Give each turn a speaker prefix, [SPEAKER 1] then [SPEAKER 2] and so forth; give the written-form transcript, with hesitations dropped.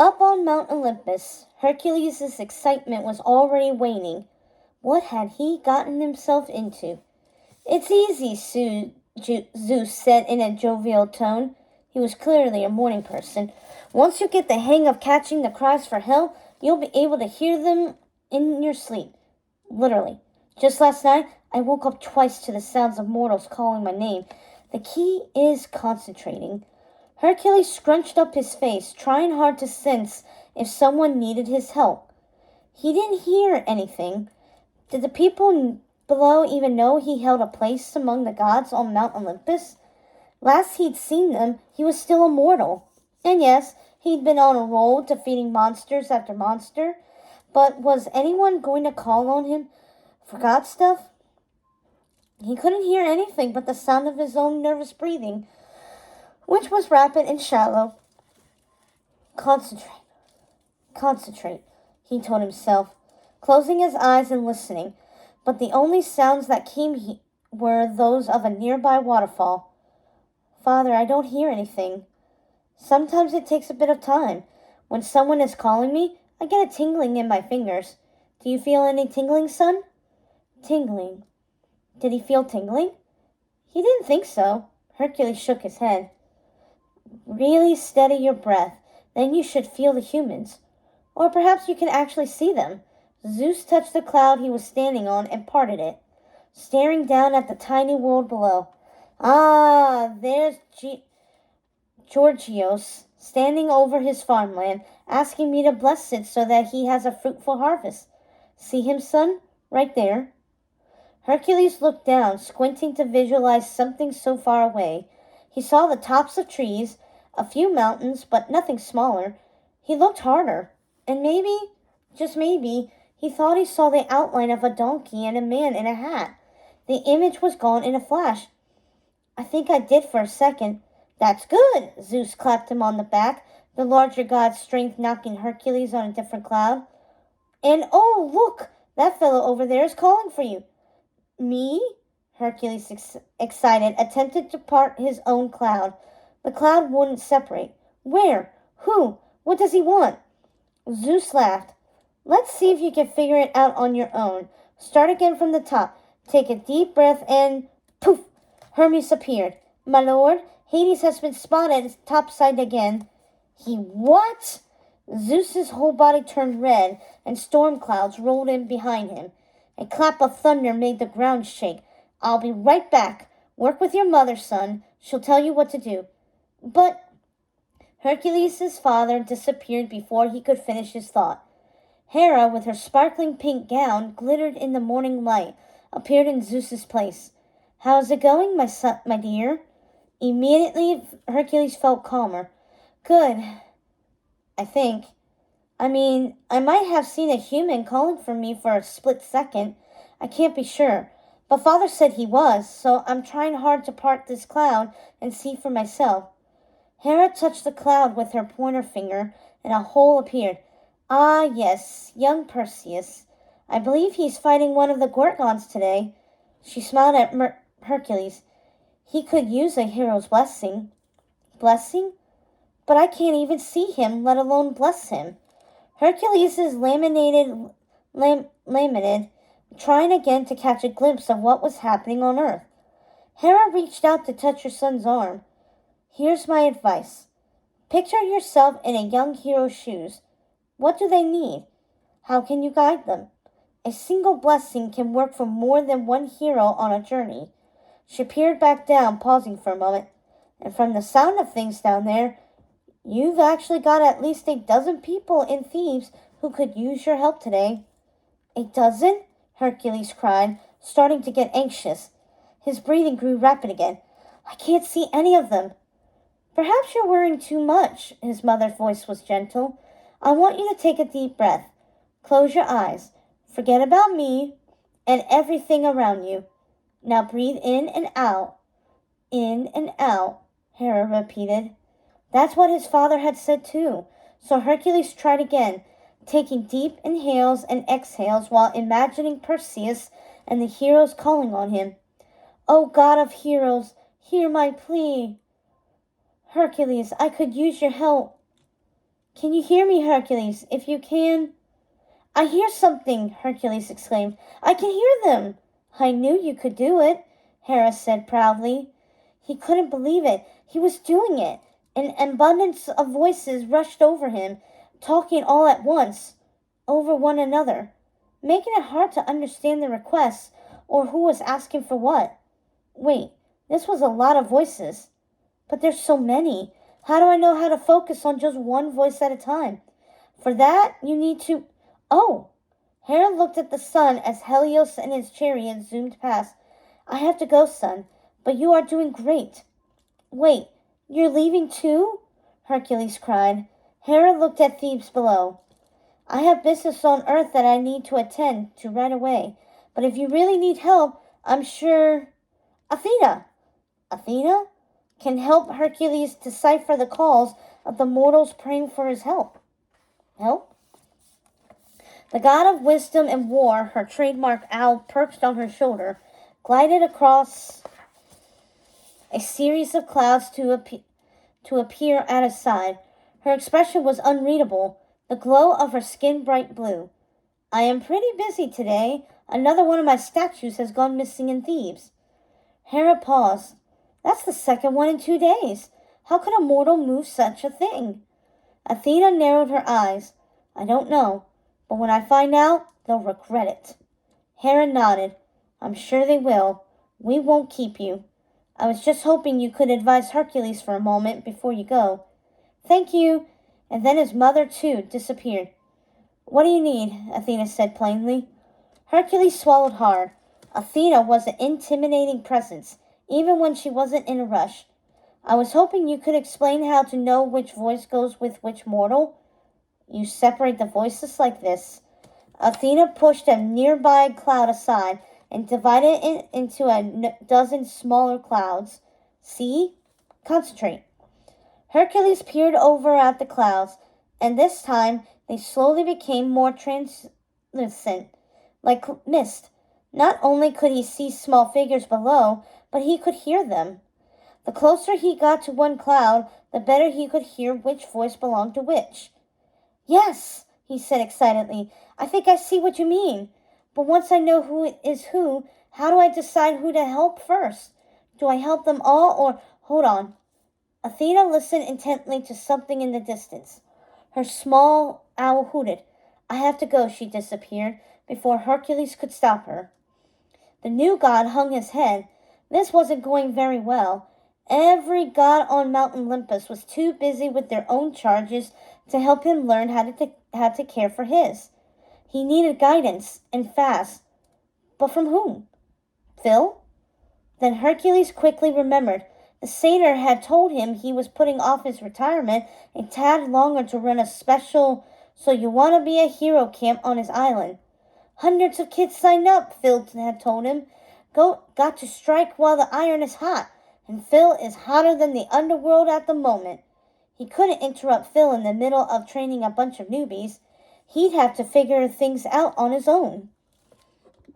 [SPEAKER 1] Up on Mount Olympus, Hercules' excitement was already waning. What had he gotten himself into? "It's easy," Zeus said in a jovial tone. He was clearly a morning person. "Once you get the hang of catching the cries for help, you'll be able to hear them in your sleep. Literally. Just last night, I woke up twice to the sounds of mortals calling my name. The key is concentrating." Hercules scrunched up his face, trying hard to sense if someone needed his help. He didn't hear anything. Did the people below even know he held a place among the gods on Mount Olympus? Last he'd seen them, he was still a mortal. And yes, he'd been on a roll, defeating monsters after monster. But was anyone going to call on him for God stuff? He couldn't hear anything but the sound of his own nervous breathing, which was rapid and shallow. Concentrate, he told himself, closing his eyes and listening. But the only sounds that came were those of a nearby waterfall. "Father, I don't hear anything. Sometimes it takes a bit of time. When someone is calling me, I get a tingling in my fingers. Do you feel any tingling, son?" Tingling. Did he feel tingling? He didn't think so. Hercules shook his head. "Really steady your breath. Then you should feel the humans. Or perhaps you can actually see them." Zeus touched the cloud he was standing on and parted it, staring down at the tiny world below. "Ah, there's Georgios, standing over his farmland, asking me to bless it so that he has a fruitful harvest. See him, son? Right there." Hercules looked down, squinting to visualize something so far away. He saw the tops of trees, a few mountains, but nothing smaller. He looked harder, and maybe, just maybe, he thought he saw the outline of a donkey and a man in a hat. The image was gone in a flash. "I think I did for a second." "That's good!" Zeus clapped him on the back, the larger god's strength knocking Hercules on a different cloud. "And oh, look! That fellow over there is calling for you." "Me?" Hercules, excited, attempted to part his own cloud. The cloud wouldn't separate. "Where? Who? What does he want?" Zeus laughed. "Let's see if you can figure it out on your own. Start again from the top. Take a deep breath and poof! Hermes appeared. "My lord, Hades has been spotted topside again." "He what?" Zeus's whole body turned red, and storm clouds rolled in behind him. A clap of thunder made the ground shake. "I'll be right back. Work with your mother, son. She'll tell you what to do." But Hercules' father disappeared before he could finish his thought. Hera, with her sparkling pink gown glittered in the morning light, appeared in Zeus's place. "How's it going, my son, my dear?" Immediately, Hercules felt calmer. "Good, I think. I mean, I might have seen a human calling for me for a split second. I can't be sure. But Father said he was, so I'm trying hard to part this cloud and see for myself." Hera touched the cloud with her pointer finger, and a hole appeared. "Ah, yes, young Perseus. I believe he's fighting one of the Gorgons today." She smiled at Hercules. "He could use a hero's blessing." "Blessing? But I can't even see him, let alone bless him." Hercules is lamented, trying again to catch a glimpse of what was happening on Earth. Hera reached out to touch her son's arm. "Here's my advice. Picture yourself in a young hero's shoes. What do they need? How can you guide them? A single blessing can work for more than one hero on a journey." She peered back down, pausing for a moment. "And from the sound of things down there, you've actually got at least a dozen people in Thebes who could use your help today." "A dozen?" Hercules cried, starting to get anxious. His breathing grew rapid again. "I can't see any of them." "Perhaps you're worrying too much." His mother's voice was gentle. "I want you to take a deep breath. Close your eyes. Forget about me and everything around you. Now breathe in and out." "In and out," Hera repeated. That's what his father had said too. So Hercules tried again, taking deep inhales and exhales while imagining Perseus and the heroes calling on him. "O God of heroes, hear my plea. Hercules, I could use your help." Can you hear me, Hercules? If you can... I hear something, Hercules exclaimed. I can hear them. I knew you could do it, Hera said proudly. He couldn't believe it. He was doing it. An abundance of voices rushed over him, talking all at once, over one another, making it hard to understand the requests or who was asking for what. Wait, this was a lot of voices. But there's so many. How do I know how to focus on just one voice at a time? For that, you need to... Oh! Hera looked at the sun as Helios and his chariot zoomed past. I have to go, son, but you are doing great. Wait, you're leaving too? Hercules cried. Hera looked at Thebes below. I have business on Earth that I need to attend to right away, but if you really need help, I'm sure... Athena! Athena can help Hercules decipher the calls of the mortals praying for his help. Help? The god of wisdom and war, her trademark owl perched on her shoulder, glided across a series of clouds to appear at his side. Her expression was unreadable, the glow of her skin bright blue. I am pretty busy today. Another one of my statues has gone missing in Thebes. Hera paused. That's the second one in 2 days. How could a mortal move such a thing? Athena narrowed her eyes. I don't know, but when I find out, they'll regret it. Hera nodded. I'm sure they will. We won't keep you. I was just hoping you could advise Hercules for a moment before you go. Thank you. And then his mother, too, disappeared. What do you need? Athena said plainly. Hercules swallowed hard. Athena was an intimidating presence, even when she wasn't in a rush. I was hoping you could explain how to know which voice goes with which mortal. You separate the voices like this. Athena pushed a nearby cloud aside and divided it into a dozen smaller clouds. See? Concentrate. Hercules peered over at the clouds, and this time they slowly became more translucent, like mist. Not only could he see small figures below, but he could hear them. The closer he got to one cloud, the better he could hear which voice belonged to which. Yes, he said excitedly. I think I see what you mean. But once I know who is who, how do I decide who to help first? Do I help them all or... Hold on. Athena listened intently to something in the distance. Her small owl hooted. I have to go, she disappeared, before Hercules could stop her. The new god hung his head. This wasn't going very well. Every god on Mount Olympus was too busy with their own charges to help him learn how to care for his. He needed guidance, and fast. But from whom? Phil? Then Hercules quickly remembered. The satyr had told him he was putting off his retirement a tad longer to run a special So You Want to Be a Hero camp on his island. Hundreds of kids signed up, Phil had told him. Got to strike while the iron is hot, and Phil is hotter than the underworld at the moment. He couldn't interrupt Phil in the middle of training a bunch of newbies. He'd have to figure things out on his own.